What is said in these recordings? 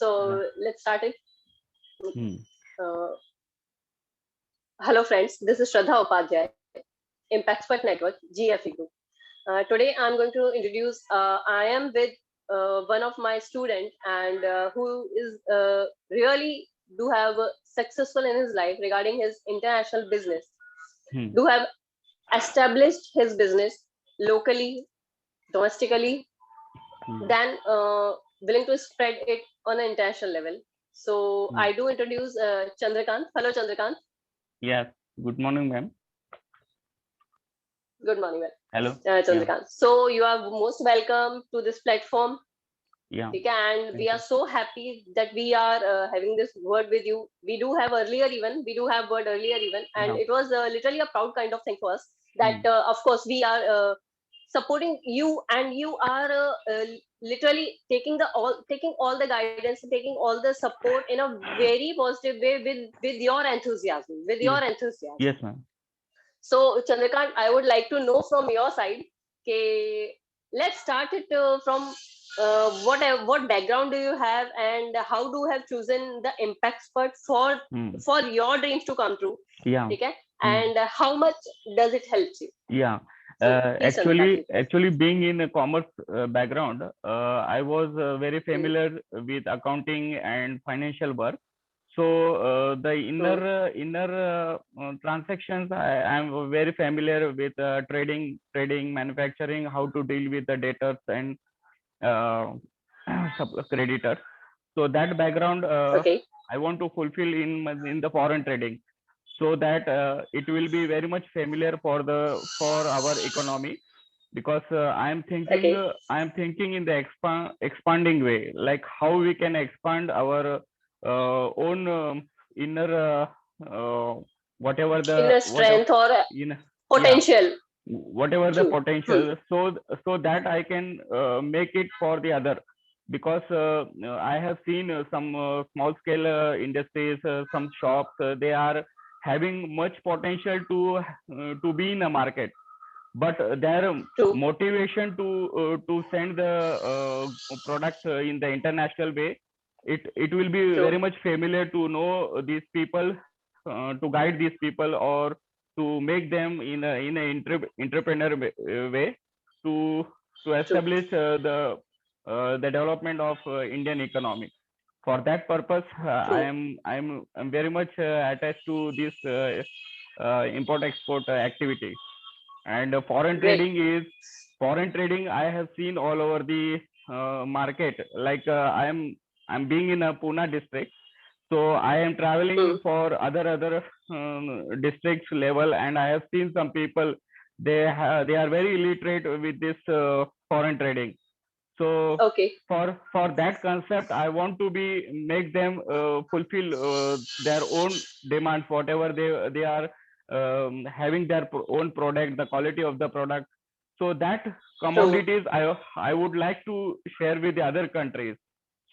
Yeah. let's start it. Hmm. Uh, Hello, friends. This is Shraddha Upadhyay, ImpactSpot Network, GFE Group. Today, I'm going to introduce. I am with one of my students, and who is really do have successful in his life regarding his international business. Hmm. Do have established his business locally, domestically, Hmm. then willing to spread it on an international level. So Hmm. I do introduce Chandrakant. Hello, Chandrakant. Yes. Good morning, ma'am. Good morning, well. Hello. Yeah. Chandrakant. So you are most welcome to this platform. Yeah. Okay, and we Thank are you. so happy that we are having this word with you. We do have word earlier even, and Yeah. it was literally a proud kind of thing for us that, Hmm. of course, we are supporting you, and you are literally taking all the guidance, taking all the support in a very positive way with your enthusiasm, with your Yes. enthusiasm. Yes, ma'am. So, Chandrakant, I would like to know from your side, okay, let's start it from what background do you have, and how do you have chosen the impact expert Hmm. for your dreams to come true, Yeah. okay? Hmm. And how much does it help you? Yeah. So, please, Chandrakant, Actually, you can. actually, being in a commerce background, I was very Hmm. familiar with accounting and financial work. So the Hmm. inner transactions, I am very familiar with trading, manufacturing, how to deal with the debtors and uh, creditors. So that background Okay. I want to fulfill in the foreign trading, so that it will be very much familiar for our economy, because Okay. I am thinking in the expanding way, like how we can expand our own inner uh, whatever the Inner whatever strength or in yeah, potential. whatever the True. Hmm. potential, so that I can make it for the other, because I have seen some small scale industries, some shops, they are having much potential to be in a market, but their True. motivation to send the product in the international way, it will be True. very much familiar to know these people, to guide these people, or to make them in a entrepreneur way, to True. establish the development of Indian economy. For that purpose, True. I'm very much attached to this import export activity. And Great. foreign trading I have seen all over the market, like I'm being in a Pune district, so I am traveling Hmm. for other districts level, and I have seen some people, they are very illiterate with this foreign trading. So Okay. for that concept, I want to be make them fulfill their own demands, whatever they are having their own product, the quality of the product, so that True. commodities I would like to share with the other countries,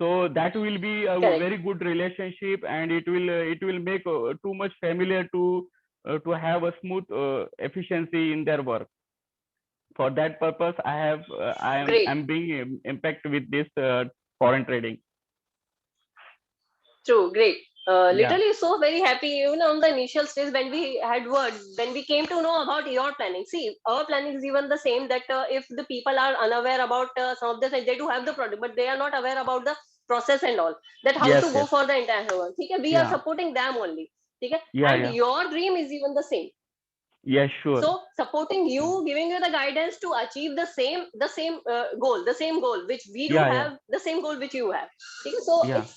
so that will be a Correct. very good relationship, and it will make too much familiar to have a smooth efficiency in their work. For that purpose, Great. I'm being impact with this foreign trading. True. Great. Yeah. Literally so very happy, even on the initial stage when we had word, when we came to know about your planning. See, our planning is even the same, that if the people are unaware about some of the things, they do have the product, but they are not aware about the process and all, that how Yes. to go Yes. for the international one. Okay? We are Yeah. supporting them only. Okay? Yeah. And Yeah. your dream is even the same. Yes. Sure. So supporting Yeah. you, giving you the guidance to achieve the same goal which we do Yeah. Yeah. have, the same goal which you have. Okay? So Yeah. it's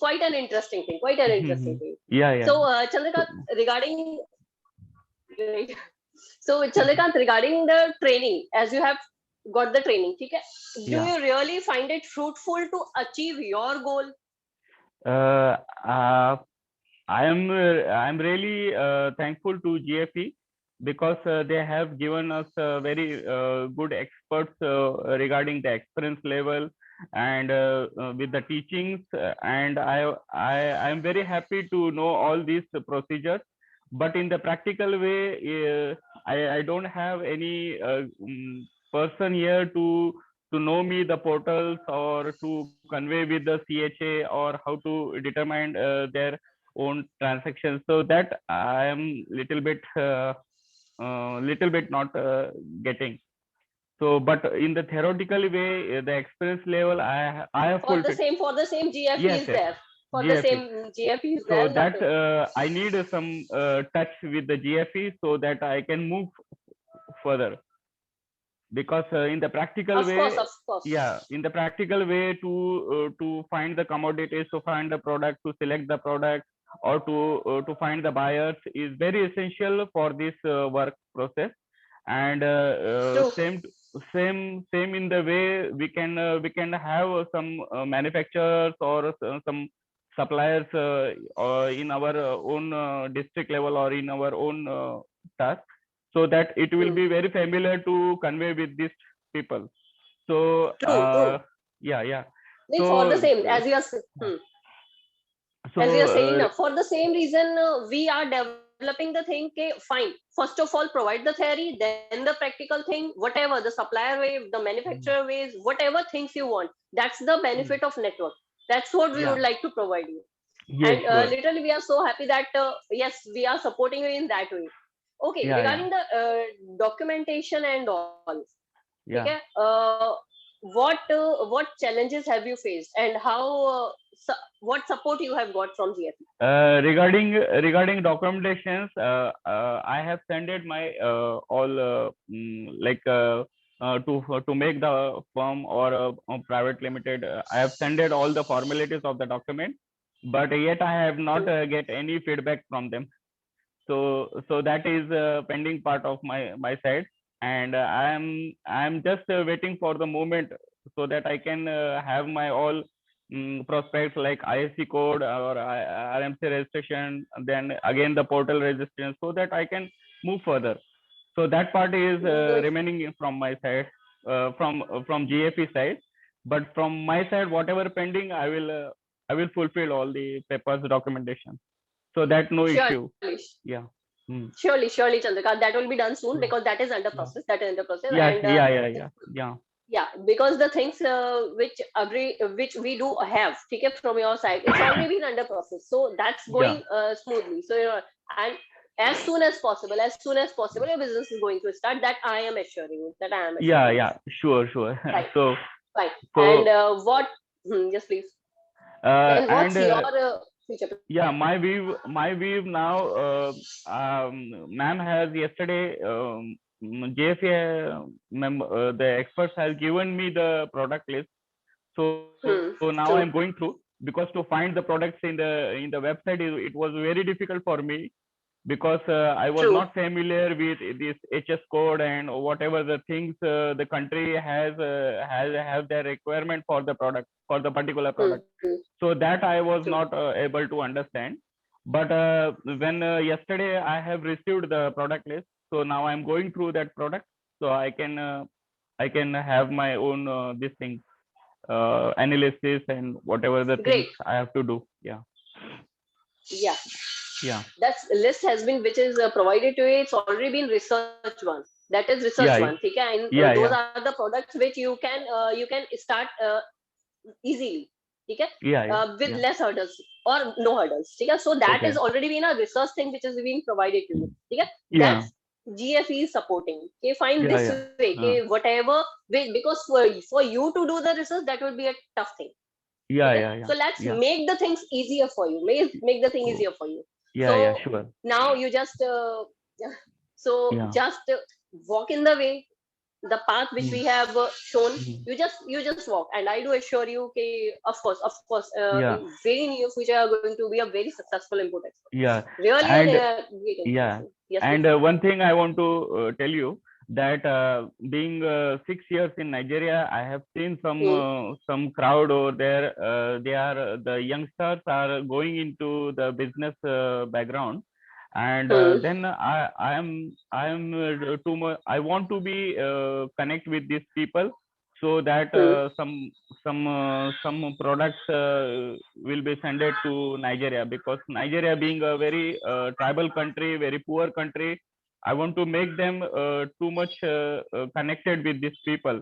quite an interesting thing, quite an interesting thing. Yeah. Yeah. So So, Chandrakant, regarding right. So Chandrakant, regarding the training, as you have got the training, okay, do yeah. you really find it fruitful to achieve your goal? Uh, uh, I'm really thankful to GFE, because they have given us very good experts regarding the experience level, and with the teachings, and I'm very happy to know all these procedures, but in the practical way, I don't have any person here to know me the portals or to convey with the CHA or how to determine their own transactions. So that I am little bit not getting. So, but in the theoretical way, the experience level, I have fulfilled. For the same GFE Yes, is yes, there. For the GFE. same GFE is So there. that Nothing. I need some touch with the GFE so that I can move further. Because in the practical way, Of course. yeah, in the practical way to find the commodities, to find the product, to select the product, or to find the buyers is very essential for this work process. And True. same in the way we can have some manufacturers or some suppliers in our own district level or in our own task, so that it will be very familiar to convey with these people. So True. yeah, yeah. Like for the So same, as you are so as you are saying now, for the same reason, we are developing the thing. Okay, fine. First of all, provide the theory, then the practical thing, whatever the supplier way, the manufacturer ways, whatever things you want. That's the benefit of network. That's what we would yeah, like to provide you. yes, And sure, literally, we are so happy that yes, we are supporting you in that way. Okay, yeah, yeah, regarding the documentation and all, okay, yeah. what challenges have you faced, and how what support you have got from GFE? Regarding documentations, I have sent it my all like to make the firm or private limited. I have sent it all the formalities of the document, but yet I have not get any feedback from them. So that is a pending part of my side, and I am just waiting for the moment so that I can have my all prospects like ISC code or RMC registration, then again the portal registration, so that I can move further. So that part is Good. remaining from my side, from GFE side. But from my side, whatever pending, I will fulfill all the papers documentation, so that no Surely, issue. Yeah. Hmm. surely, Chandrika, that will be done soon, Yeah. because that is under Yeah. process. That is under process, Yes. and Yeah. Yeah. Yeah. Yeah. yeah, because the things which we do have, okay, from your side, it's already been under process, so that's Yeah. going smoothly. So and as soon as possible, your business is going to start. That I am assuring you. That I am Yeah. assuring you. Yeah. Sure. Sure. Right, So right. And so what? Yes, please. And what's and your future plan? yeah, my view now. Ma'am has yesterday. JFA the experts has given me the product list. So now I'm going True. through, because to find the products in the website, it was very difficult for me, because I was True. not familiar with this HS code and whatever the things the country has have their requirement for the product, for the particular product. So that I was True. not able to understand. But when yesterday I have received the product list, so now I'm going through that product, so I can have my own this thing analysis and whatever the things Great. I have to do. Yeah, Yeah. yeah, That list has been, which is provided to you, it's already been research one. That is research yeah, one, okay? And yeah, those yeah, are the products which you can start easily, okay, yeah, yeah, with yeah. less hurdles or no hurdles, okay? So that is Okay. already been a research thing which is being provided to you, okay? Yeah, That's GFE is supporting, okay? Find yeah, this yeah. way, okay? Whatever way, because for you to do the research, that would be a tough thing, Yeah, okay? yeah, yeah, So let's yeah. make the things easier for you, make the thing Oh, easier for you. yeah, yeah, So sure. now you just so Yeah. just walk in the way, the path which Mm, we have shown. mm. You just walk, and I do assure you, okay, of course, Yeah, in very near future, you are going to be a very successful import expert. yeah. Really a And great yeah, inspiration. Yes, please. and one thing I want to tell you, that being 6 years in Nigeria, I have seen Hmm. some crowd over there. They are the youngsters are going into the business background, and Hmm. then I am too much. I want to be connect with these people, so that Hmm. some products will be sent to Nigeria, because Nigeria being a very tribal country, very poor country, I want to make them too much connected with these people,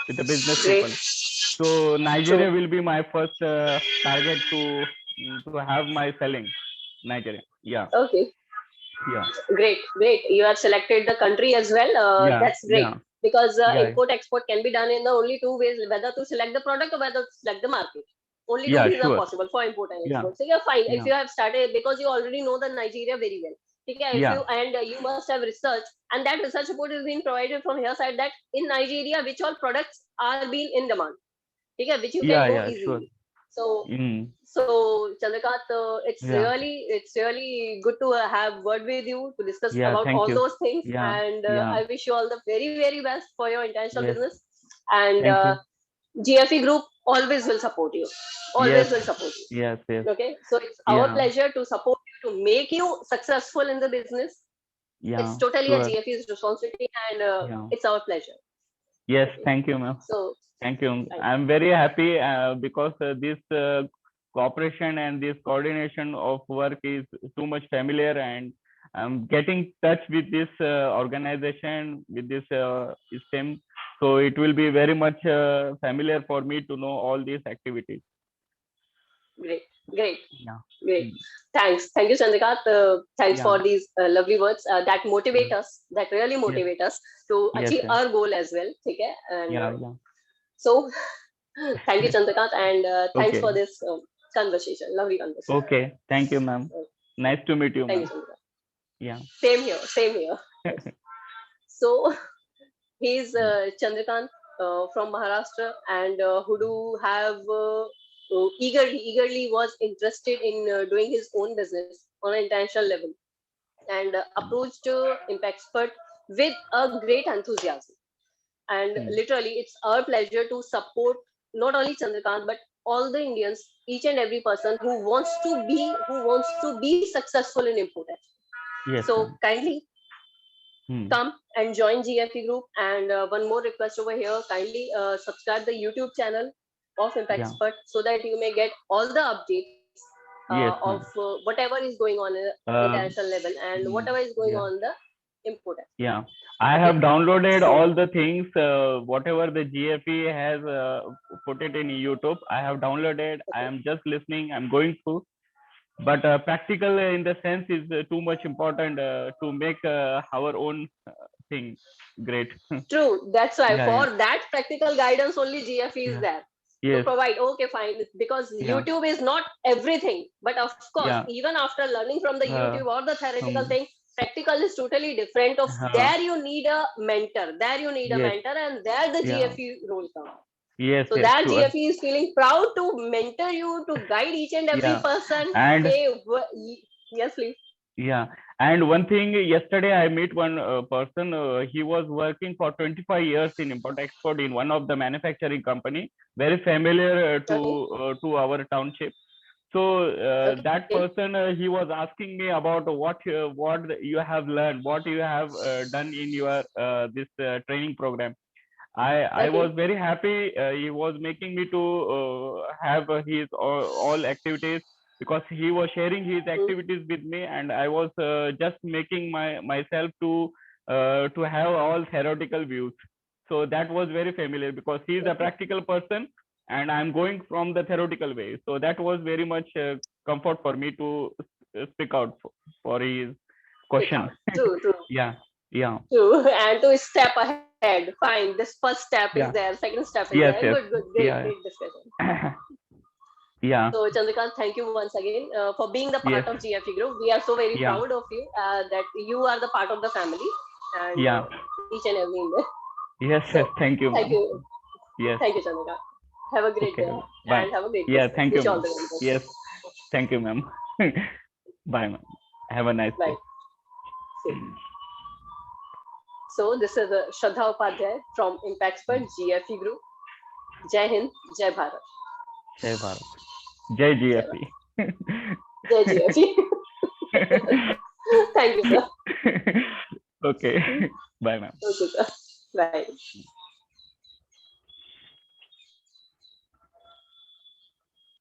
with the business Great. people. So Nigeria will be my first target to have my selling. Nigeria. Yeah. Okay. Yeah. Great. You have selected the country as well. Yeah. That's great. Yeah. Because Yeah. import export can be done in the only two ways, whether to select the product or whether to select the market. Only two Yeah. things are Sure. possible for import and Yeah. export. So you're fine if Yeah. you have started, because you already know the Nigeria very well. Okay, if Yeah. you and you must have research, and that research report is being provided from your side, that in Nigeria which all products are being in demand. Okay, which you Yeah. can know Yeah. Sure. easily. So Mm. Chandrakant, Yeah. it's really good to have word with you to discuss Yeah. about Thank all you. those things, Yeah. and Yeah. I wish you all the very best for your international Yes. business. And Thank you. GFE Group always will support you. Yes. Always will support you. Yes. Yes. Okay, so it's our Yeah. pleasure to support you, to make you successful in the business. Yeah. It's totally a Sure. GFE's responsibility, and Yeah. it's our pleasure. Yes. Okay, Thank you, ma'am. so Thank you. thank I'm very happy because this cooperation and this coordination of work is too much familiar, and I'm getting touch with this organization, with this STEM. So it will be very much familiar for me to know all these activities. great, great. Yeah. Great. Mm. Thank you, Chandrakant. Thanks Yeah. for these lovely words that motivate Yeah. us, that really Yes. motivate us to Yes. achieve Yes. our goal as well. Okay? And Yeah. Yeah. so, thank you, Chandrakant, and thanks for Okay. this conversation. Lovely conversation. Okay. Thank you, ma'am. Nice to meet you, Thank you, ma'am. Chandrakant. Yeah. Same here. Same here. So, he's Chandrakant from Maharashtra, and who do have eagerly was interested in doing his own business on an international level, and approached Impexpert with a great enthusiasm. And Mm. literally, it's our pleasure to support not only Chandrakant but all the Indians, each and every person who wants to be successful in import export. Yes, So ma'am. kindly Hmm. come and join GFE Group. And one more request over here: kindly subscribe the YouTube channel of Yeah. Impexpert so that you may get all the updates Yes, of ma'am. whatever is going on in the Uh, international level and mm, whatever is going yeah. on in the import. Yeah. I Okay, have downloaded so all the things, whatever the GFE has put it in YouTube. I have downloaded. I okay. am just listening. I'm going through. But practical in the sense is too much important to make our own thing great. True. That's why Yeah, yeah, for that practical guidance only GFE is yeah. there to Yes. provide. Okay, fine. Because Yeah, YouTube is not everything, but of course, yeah. even after learning from the Uh, YouTube or the theoretical um, thing, practical is totally different. Of uh, there you need a mentor. There you need a yes. mentor, and there the Yeah. GFE role comes. Yes, So yes, that sure. GFE is feeling proud to mentor you, to guide each and every Yeah. person. And Hey, yes, please. yeah, and one thing, yesterday I met one person. He was working for 25 years in import export in one of the manufacturing company, very familiar Okay, to our township. So that okay, person, he was asking me about what you have learned, what you have done in your this training program. I was okay. very happy. He was making me to have his all activities, because he was sharing his Mm, activities with me, and I was just making myself to have all theoretical views. So that was very familiar, because he is a okay. practical person, and I'm going from the theoretical way. So that was very much comfort for me to speak out for his Pick question. out. True, true. Yeah, yeah, True, and to step ahead. Fine, this first step is yeah, there, second step is yes, there. yes, Good, yeah. great discussion. Yeah. So, Chandrakant, thank you once again for being the part Yes. of GFE Group. We are so very Yeah. proud of you that you are the part of the family and Yeah. each and every Indian. Yes. Yes. So, Thank you, thank ma'am. you. Yes. Thank you, Chandrakant. Have a great Okay. day Bye. and have a great Yeah. business. Thank you, Wish you all ma'am. the very best. Yes. Thank you, ma'am. Bye, ma'am. Have a nice Bye. day. See. So, this is Shraddha Upadhyay from Impexpert GFE Group. Jai Hind, Jai Bharat. Jai Bharat. Jai Jai GFE. Bharat. Jai GFE. Thank you, sir. Okay. Bye, ma'am. Okay, sir.